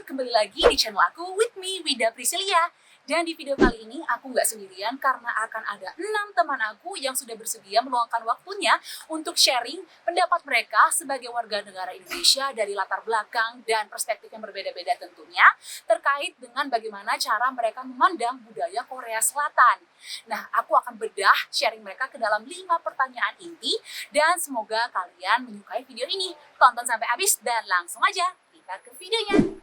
kembali lagi di channel aku with me, Wida Priscilia. Dan di video kali ini aku nggak sendirian karena akan ada 6 teman aku yang sudah bersedia meluangkan waktunya untuk sharing pendapat mereka sebagai warga negara Indonesia dari latar belakang dan perspektif yang berbeda-beda tentunya terkait dengan bagaimana cara mereka memandang budaya Korea Selatan. Nah, aku akan bedah sharing mereka ke dalam 5 pertanyaan inti dan semoga kalian menyukai video ini. Tonton sampai habis dan langsung aja kita ke videonya.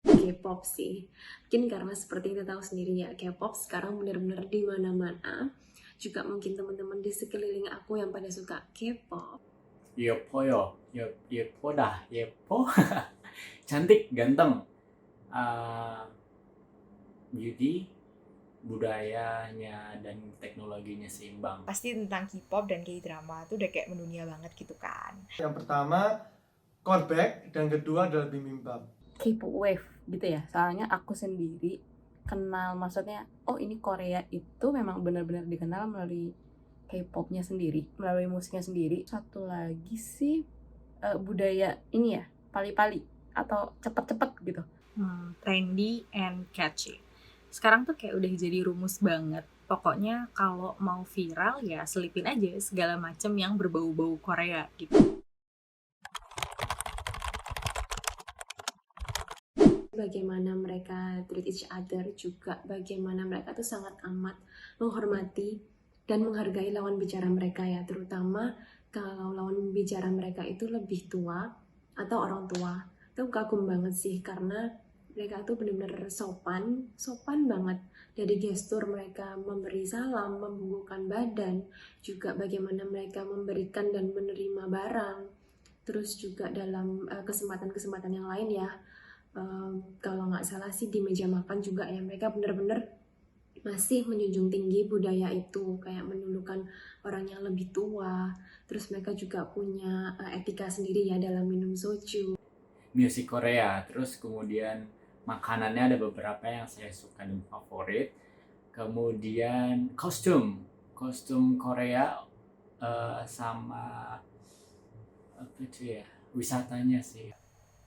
K-pop sih. Mungkin karena seperti kita tahu sendiri ya, K-pop sekarang benar-benar di mana-mana. Juga mungkin teman-teman di sekeliling aku yang pada suka K-pop. 예뻐요. 예쁘다. 예뻐? cantik, ganteng. Beauty, budayanya dan teknologinya seimbang. Pasti tentang K-pop dan K-drama itu udah kayak mendunia banget gitu kan. Yang pertama Comeback dan kedua adalah Bibimbap. K-pop wave gitu ya. Soalnya aku sendiri kenal, maksudnya oh ini Korea itu memang benar-benar dikenal melalui K-popnya sendiri, melalui musiknya sendiri. Satu lagi sih budaya ini ya, pali-pali atau cepet-cepet gitu. Trendy and catchy. Sekarang tuh kayak udah jadi rumus banget. Pokoknya kalau mau viral ya selipin aja segala macem yang berbau-bau Korea gitu. Bagaimana mereka treat each other, juga bagaimana mereka tuh sangat amat menghormati dan menghargai lawan bicara mereka ya, terutama kalau lawan bicara mereka itu lebih tua atau orang tua. Itu kagum banget sih karena mereka tuh benar-benar sopan banget. Dari gestur mereka memberi salam, membungkukkan badan, juga bagaimana mereka memberikan dan menerima barang. Terus juga dalam kesempatan-kesempatan yang lain ya, kalau nggak salah sih di meja makan juga ya, mereka benar-benar masih menjunjung tinggi budaya itu, kayak menundukkan orang yang lebih tua. Terus mereka juga punya etika sendiri ya dalam minum soju. Musik Korea, terus kemudian makanannya ada beberapa yang saya suka dan favorit. Kemudian kostum Korea sama apa itu ya, wisatanya sih.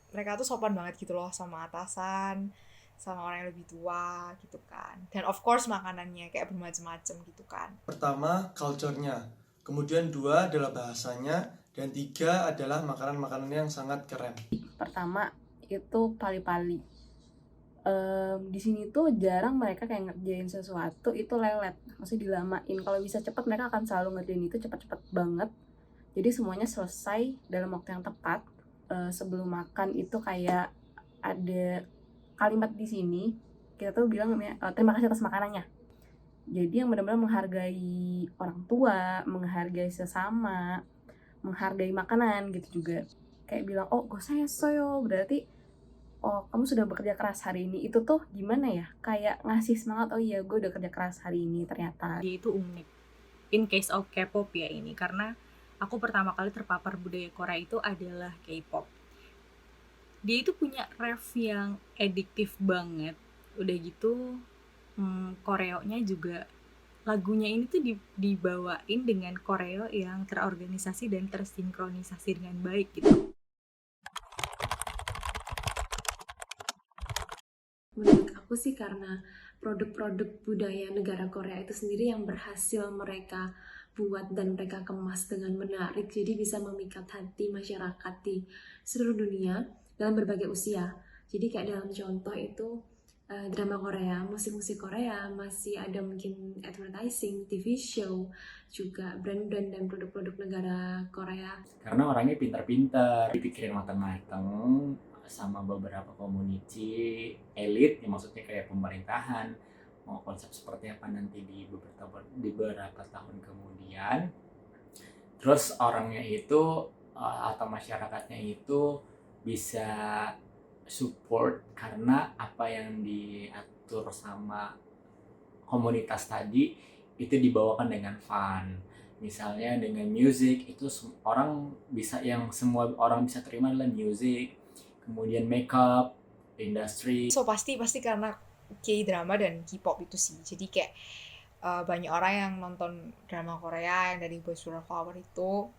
Mereka tuh sopan banget gitu loh sama atasan, sama orang yang lebih tua gitu kan. Dan of course makanannya kayak bermacam-macam gitu kan. Pertama culture-nya, kemudian 2 adalah bahasanya, dan 3 adalah makanan-makanan yang sangat keren. Pertama itu pali-pali. Di sini tuh jarang mereka kayak ngerjain sesuatu itu lelet, maksudnya dilamain. Kalau bisa cepet mereka akan selalu ngerjain itu cepet-cepet banget. Jadi semuanya selesai dalam waktu yang tepat. Sebelum makan itu kayak ada kalimat di sini kita tuh bilang terima kasih atas makanannya. Jadi yang benar-benar menghargai orang tua, menghargai sesama, menghargai makanan gitu juga. Kayak bilang oh gosayasoyo, berarti oh kamu sudah bekerja keras hari ini. Itu tuh gimana ya, kayak ngasih semangat, oh iya gue udah kerja keras hari ini ternyata. Dia itu unik. In case of K-pop ya ini, karena aku pertama kali terpapar budaya Korea itu adalah K-pop. Dia itu punya ref yang addiktif banget. Udah gitu koreonya juga, lagunya ini tuh dibawain dengan koreo yang terorganisasi dan tersinkronisasi dengan baik gitu. Menurut aku sih karena produk-produk budaya negara Korea itu sendiri yang berhasil mereka buat dan mereka kemas dengan menarik, jadi bisa memikat hati masyarakat di seluruh dunia dalam berbagai usia. Jadi kayak dalam contoh itu drama Korea, musik-musik Korea, masih ada mungkin advertising, TV show, juga brand-brand dan produk-produk negara Korea. Karena orangnya pintar-pintar, dipikirin matang-matang sama beberapa community elit, yang maksudnya kayak pemerintahan, mau konsep seperti apa nanti di beberapa tahun kemudian. Terus orangnya itu atau masyarakatnya itu bisa support karena apa yang diatur sama komunitas tadi itu dibawakan dengan fun. Misalnya dengan music itu orang bisa, yang semua orang bisa terima adalah music. Kemudian makeup, industri. So pasti karena K-drama dan K-pop itu sih. Jadi kayak banyak orang yang nonton drama Korea yang dari Boys Over Flower itu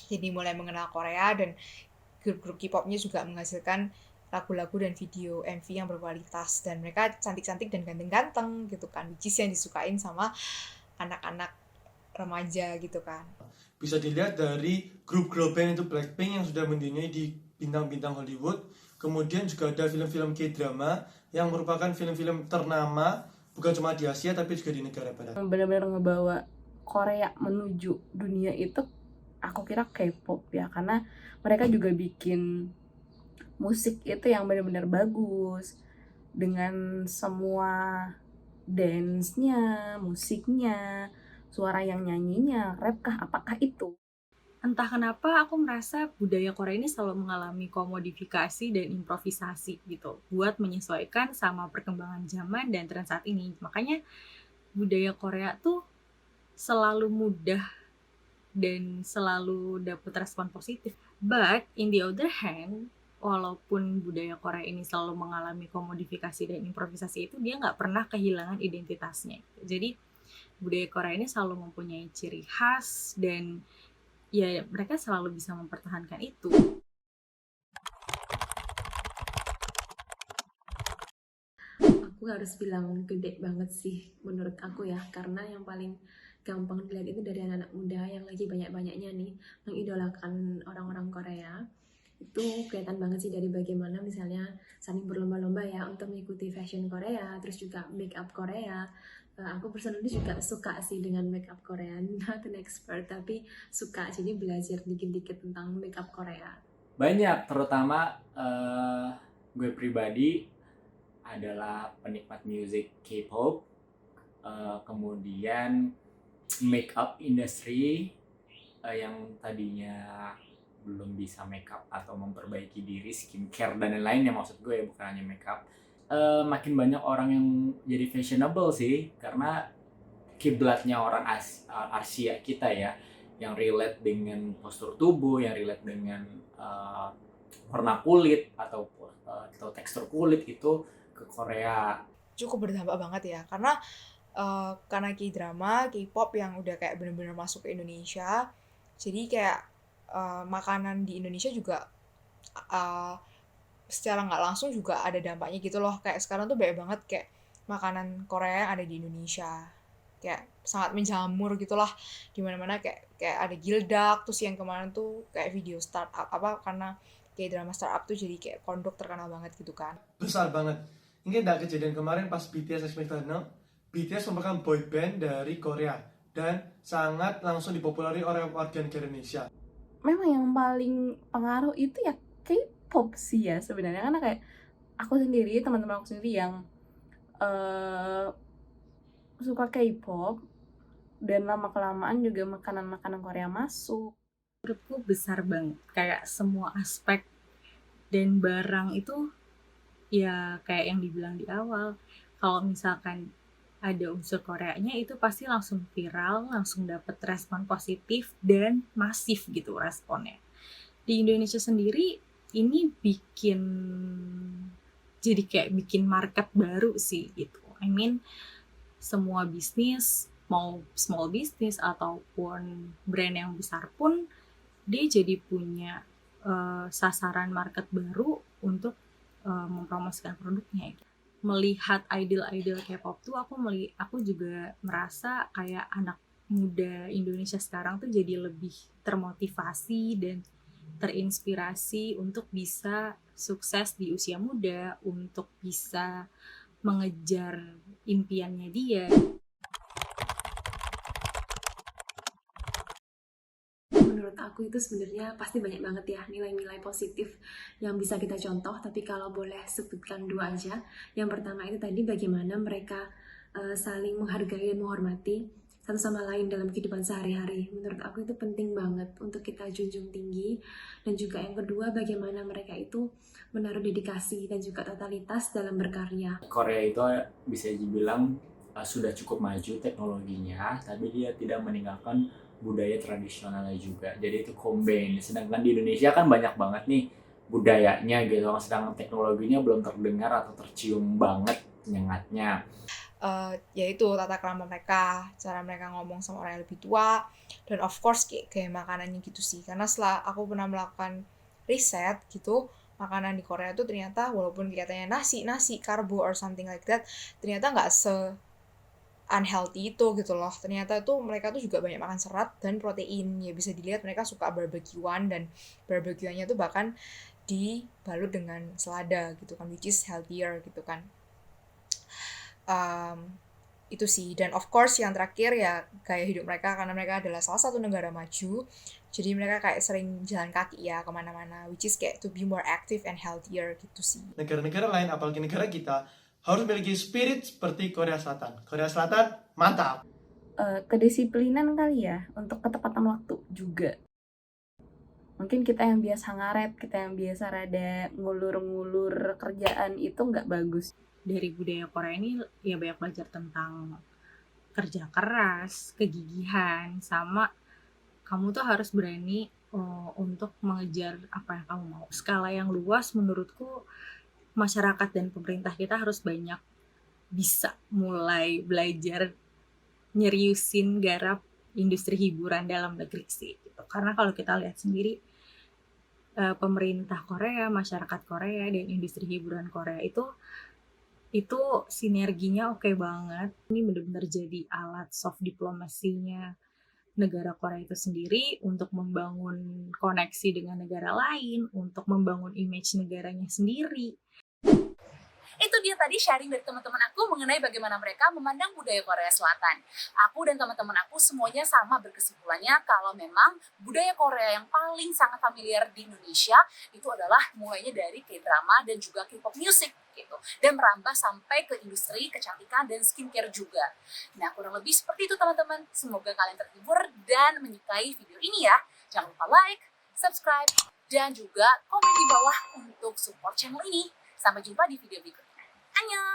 Jadi mulai mengenal Korea, dan grup-grup K-popnya juga menghasilkan lagu-lagu dan video MV yang berkualitas, dan mereka cantik-cantik dan ganteng-ganteng gitu kan, which is yang disukain sama anak-anak remaja gitu kan. Bisa dilihat dari grup girl band itu Blackpink yang sudah mendunia di bintang-bintang Hollywood. Kemudian juga ada film-film K-drama yang merupakan film-film ternama bukan cuma di Asia tapi juga di negara barat. Benar-benar ngebawa Korea menuju dunia itu aku kira K-pop ya, karena mereka juga bikin musik itu yang benar-benar bagus dengan semua dance-nya, musiknya, suara yang nyanyinya, rap kah, apakah itu? Entah kenapa aku merasa budaya Korea ini selalu mengalami komodifikasi dan improvisasi gitu buat menyesuaikan sama perkembangan zaman dan tren saat ini. Makanya budaya Korea tuh selalu mudah dan selalu dapat respon positif. But in the other hand, walaupun budaya Korea ini selalu mengalami komodifikasi dan improvisasi itu, dia nggak pernah kehilangan identitasnya. Jadi budaya Korea ini selalu mempunyai ciri khas dan ya mereka selalu bisa mempertahankan itu. Aku harus bilang gede banget sih menurut aku ya, karena yang paling gampang dilihat itu dari anak-anak muda yang lagi banyak-banyaknya nih mengidolakan orang-orang Korea. Itu kelihatan banget sih dari bagaimana misalnya saling berlomba-lomba ya untuk mengikuti fashion Korea, terus juga make up Korea. Aku personally juga suka sih dengan make up Korea, not an expert tapi suka, jadi belajar dikit-dikit tentang make up Korea. Banyak, terutama gue pribadi adalah penikmat musik K-pop, kemudian make up industry yang tadinya belum bisa make up atau memperbaiki diri, skincare dan lain-lain ya, maksud gue ya, bukan hanya make up. Makin banyak orang yang jadi fashionable sih, karena kiblatnya orang Asia kita ya, yang relate dengan postur tubuh, yang relate dengan warna kulit atau tekstur kulit itu ke Korea. Cukup berdampak banget ya, karena K-drama, K-pop yang udah kayak bener-bener masuk ke Indonesia, jadi kayak makanan di Indonesia juga secara nggak langsung juga ada dampaknya gitu loh. Kayak sekarang tuh banyak banget kayak makanan Korea yang ada di Indonesia, kayak sangat menjamur gitulah di mana-mana, kayak ada Gildak, terus yang kemarin tuh kayak video startup karena kayak drama startup tuh jadi kayak kondok terkenal banget gitu kan. Besar banget. Ini ada kejadian kemarin pas BTS X-Mix-Tunnel. BTS merupakan boy band dari Korea dan sangat langsung dipopuleri oleh warga negara Indonesia. Memang yang paling pengaruh itu ya K-pop sih ya sebenarnya, karena kayak aku sendiri, teman-teman aku sendiri yang suka K-pop, dan lama-kelamaan juga makanan-makanan Korea masuk. Menurutku besar banget, kayak semua aspek dan barang itu ya kayak yang dibilang di awal, kalau misalkan ada unsur Koreanya itu pasti langsung viral, langsung dapet respon positif dan masif gitu responnya. Di Indonesia sendiri ini jadi kayak bikin market baru sih gitu. I mean, semua bisnis, mau small business ataupun brand yang besar pun, dia jadi punya sasaran market baru untuk mempromosikan produknya. Melihat idol-idol K-pop tuh aku juga merasa kayak anak muda Indonesia sekarang tuh jadi lebih termotivasi dan terinspirasi untuk bisa sukses di usia muda, untuk bisa mengejar impiannya dia. Menurut aku itu sebenarnya pasti banyak banget ya nilai-nilai positif yang bisa kita contoh, tapi kalau boleh sebutkan dua aja. Yang pertama itu tadi bagaimana mereka saling menghargai dan menghormati satu sama lain dalam kehidupan sehari-hari. Menurut aku itu penting banget untuk kita junjung tinggi. Dan juga yang kedua, bagaimana mereka itu menaruh dedikasi dan juga totalitas dalam berkarya. Korea itu bisa dibilang sudah cukup maju teknologinya, tapi dia tidak meninggalkan budaya tradisionalnya juga. Jadi itu combine. Sedangkan di Indonesia kan banyak banget nih budayanya gitu, sedangkan teknologinya belum terdengar atau tercium banget nyengatnya. yaitu tata krama mereka, cara mereka ngomong sama orang yang lebih tua, dan of course kayak makanannya gitu sih. Karena setelah aku pernah melakukan riset gitu, makanan di Korea tuh ternyata walaupun kelihatannya nasi, karbo or something like that, ternyata nggak unhealthy itu gitu loh. Ternyata tuh mereka tuh juga banyak makan serat dan protein. Ya bisa dilihat mereka suka barbekyuan, dan barbekyuannya tuh bahkan dibalut dengan selada gitu kan, which is healthier gitu kan. Itu sih. Dan of course yang terakhir ya gaya hidup mereka, karena mereka adalah salah satu negara maju, jadi mereka kayak sering jalan kaki ya kemana-mana, which is kayak to be more active and healthier gitu sih. Negara-negara lain, apalagi negara kita, harus memiliki spirit seperti Korea Selatan. Korea Selatan, mantap! Kedisiplinan kali ya, untuk ketepatan waktu juga. Mungkin kita yang biasa ngaret, kita yang biasa rada ngulur-ngulur kerjaan itu nggak bagus. Dari budaya Korea ini ya banyak belajar tentang kerja keras, kegigihan, sama kamu tuh harus berani untuk mengejar apa yang kamu mau. Skala yang luas menurutku masyarakat dan pemerintah kita harus banyak bisa mulai belajar nyeriusin garap industri hiburan dalam negeri sih gitu. Karena kalau kita lihat sendiri pemerintah Korea, masyarakat Korea, dan industri hiburan Korea itu sinerginya oke banget. Ini benar-benar jadi alat soft diplomasinya negara Korea itu sendiri untuk membangun koneksi dengan negara lain, untuk membangun image negaranya sendiri. Itu dia tadi sharing dari teman-teman aku mengenai bagaimana mereka memandang budaya Korea Selatan. Aku dan teman-teman aku semuanya sama berkesimpulannya kalau memang budaya Korea yang paling sangat familiar di Indonesia itu adalah mulainya dari K-drama dan juga K-pop music gitu, dan merambah sampai ke industri kecantikan dan skincare juga. Nah, kurang lebih seperti itu teman-teman. Semoga kalian terhibur dan menyukai video ini ya. Jangan lupa like, subscribe, dan juga komen di bawah untuk support channel ini. Sampai jumpa di video berikutnya. Annyeong!